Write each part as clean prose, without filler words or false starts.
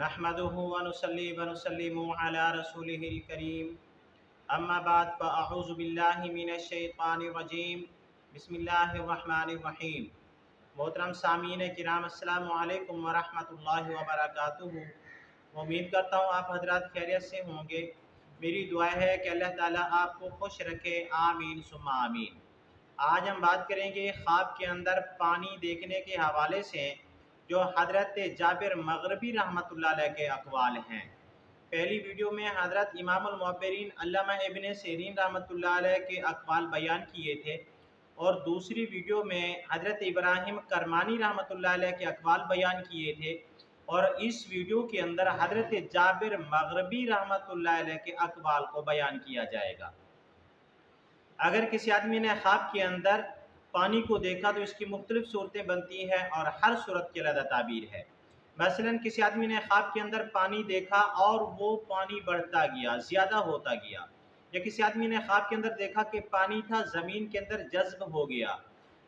नहमदुहु व नुसल्ली व नुसल्लिमु अला रसूलिहिल करीम अम्मा बाद फ़अऊज़ु बिल्लाहि मिनश शैतानिर रजीम बिस्मिल्लाहिर रहमानिर रहीम। मोहतरम सामीन किराम अस्सलामु अलैकुम व रहमतुल्लाहि व बरकातुहू। उम्मीद करता हूँ आप हजरात खैरियत से होंगे। मेरी दुआ है कि अल्लाह ताला आपको खुश रखे, आमीन सुम्मा आमीन। आज हम बात करेंगे ख्वाब के अंदर पानी देखने के हवाले से, जो हज़रत जाबिर मग़रिबी रहमतुल्लाह अलैह के अक़वाल हैं। पहली वीडियो में हज़रत इमामुल मुअब्बिरीन अल्लामा इब्न सीरीन रहमतुल्लाह अलैह के अक़वाल बयान किए थे, और दूसरी वीडियो में हज़रत इब्राहिम करमानी रहमतुल्लाह अलैह के अक़वाल बयान किए थे, और इस वीडियो के अंदर हज़रत जाबिर मग़रिबी रहमतुल्लाह अलैह के अक़वाल को बयान किया जाएगा। अगर किसी आदमी ने ख्वाब के अंदर पानी को देखा तो इसकी मुख्तलिफ सूरतें बनती हैं, और हर सूरत की अलग ताबीर है। मसलन किसी आदमी ने ख्वाब के अंदर पानी देखा और वो पानी बढ़ता गया, ज़्यादा होता गया, या किसी आदमी ने ख्वाब के अंदर देखा कि पानी था ज़मीन के अंदर जज्ब हो गया,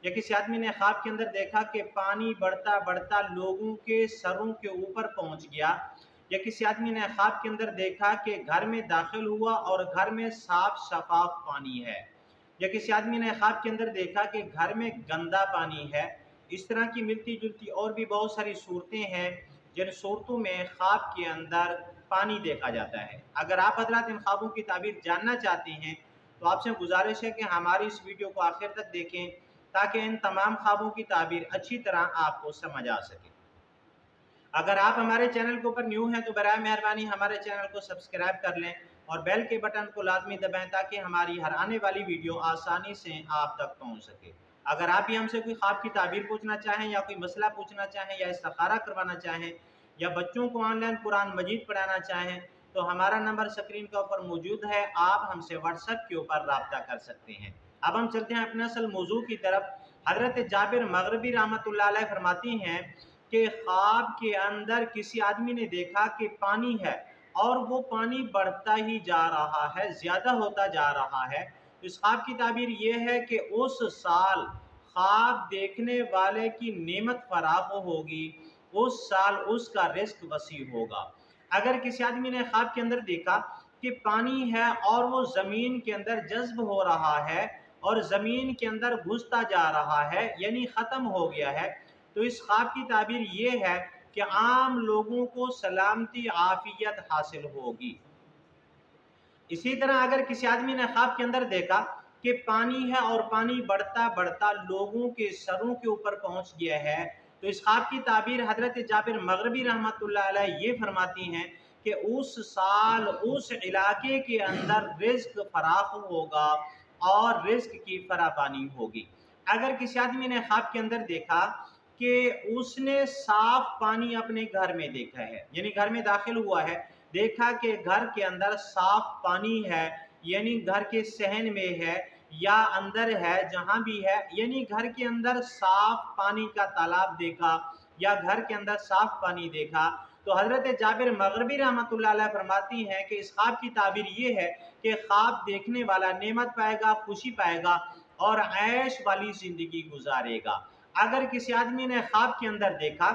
या किसी आदमी ने ख्वाब के अंदर देखा कि पानी बढ़ता बढ़ता लोगों के सरों के ऊपर पहुंच गया, या किसी आदमी ने ख्वाब के अंदर देखा कि घर में दाखिल हुआ और घर में साफ शफाफ पानी है, या किसी आदमी ने ख्वाब के अंदर देखा कि घर में गंदा पानी है। इस तरह की मिलती जुलती और भी बहुत सारी सूरतें हैं जिन सूरतों में ख्वाब के अंदर पानी देखा जाता है। अगर आप हजरात इन ख्वाबों की ताबीर जानना चाहते हैं तो आपसे गुजारिश है कि हमारी इस वीडियो को आखिर तक देखें, ताकि इन तमाम ख्वाबों की ताबीर अच्छी तरह आपको समझ आ सके। अगर आप हमारे चैनल के ऊपर न्यू हैं तो बराए मेहरबानी हमारे चैनल को सब्सक्राइब कर लें और बेल के बटन को लाजमी दबाएं, ताकि हमारी हर आने वाली वीडियो आसानी से आप तक पहुंच सके। अगर आप भी हमसे कोई ख्वाब की ताबीर पूछना चाहें, या कोई मसला पूछना चाहें, या इस्तिखारा करवाना चाहें, या बच्चों को ऑनलाइन कुरान मजीद पढ़ाना चाहें, तो हमारा नंबर स्क्रीन के ऊपर मौजूद है। आप हमसे व्हाट्सएप के ऊपर रब्ता कर सकते हैं। अब हम चलते हैं अपने असल मौजू की तरफ। हज़रत जाबिर मग़रिबी रहमतुल्लाह अलैह फरमाती हैं कि ख्वाब के अंदर किसी आदमी ने देखा कि पानी है और वो पानी बढ़ता ही जा रहा है, ज़्यादा होता जा रहा है। इस ख्वाब की ताबीर ये है कि उस साल ख्वाब देखने वाले की नेमत फराख होगी, उस साल उसका रिस्क वसी होगा। अगर किसी आदमी ने ख्वाब के अंदर देखा कि पानी है और वो ज़मीन के अंदर जज्ब हो रहा है और ज़मीन के अंदर घुसता जा रहा है, यानी ख़त्म हो गया है, तो इस ख्वाब की ताबीर ये है कि आम लोगों को सलामती आफियत हासिल होगी। इसी तरह अगर किसी आदमी ने ख्वाब के अंदर देखा कि पानी है और पानी बढ़ता बढ़ता लोगों के सरों के ऊपर पहुंच गया है, तो इस ख्वाब की ताबीर हजरत जाबिर मग़रिबी रहमतुल्लाह अलैह ये फरमाती हैं कि उस साल उस इलाके के अंदर रिज्क फराख होगा और रिज्क की फराबानी होगी। अगर किसी आदमी ने ख्वाब के अंदर देखा कि उसने साफ पानी अपने घर में देखा है, यानी घर में दाखिल हुआ है, देखा कि घर के अंदर साफ पानी है, यानी घर के सहन में है या अंदर है, जहां भी है, यानी घर के अंदर साफ पानी का तालाब देखा या घर के अंदर साफ पानी देखा, तो हजरत जाबिर मग़रिबी रहमतुल्लाह अलैह फरमाती हैं कि इस ख्वाब की ताबीर ये है कि ख्वाब देखने वाला नेमत पाएगा, खुशी पाएगा और ऐश वाली जिंदगी गुजारेगा। अगर किसी आदमी ने ख्वाब के अंदर देखा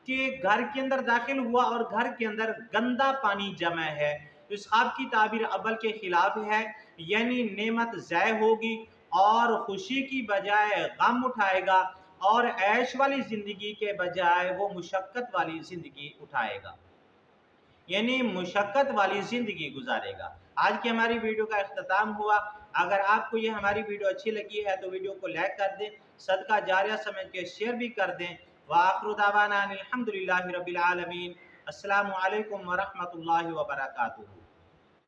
कि घर के अंदर दाखिल हुआ और घर के अंदर गंदा पानी जमा है, तो इस ख्वाब की ताबीर अव्वल के खिलाफ है, यानी नेमत ज़ाय होगी और खुशी की बजाय गम उठाएगा, और ऐश वाली ज़िंदगी के बजाय वो मुशक्क़त वाली ज़िंदगी उठाएगा, यानी मुशक्क़त वाली ज़िंदगी गुजारेगा। आज की हमारी वीडियो का इख्तिताम हुआ। अगर आपको ये हमारी वीडियो अच्छी लगी है तो वीडियो को लाइक कर दें, सदका जारिया समझ के शेयर भी कर दें। व आखिरु दावाना अनिल हम्दुलिल्लाहि रब्बिल आलमीन। अस्सलामु अलैकुम व रहमतुल्लाहि व बरकातुहू।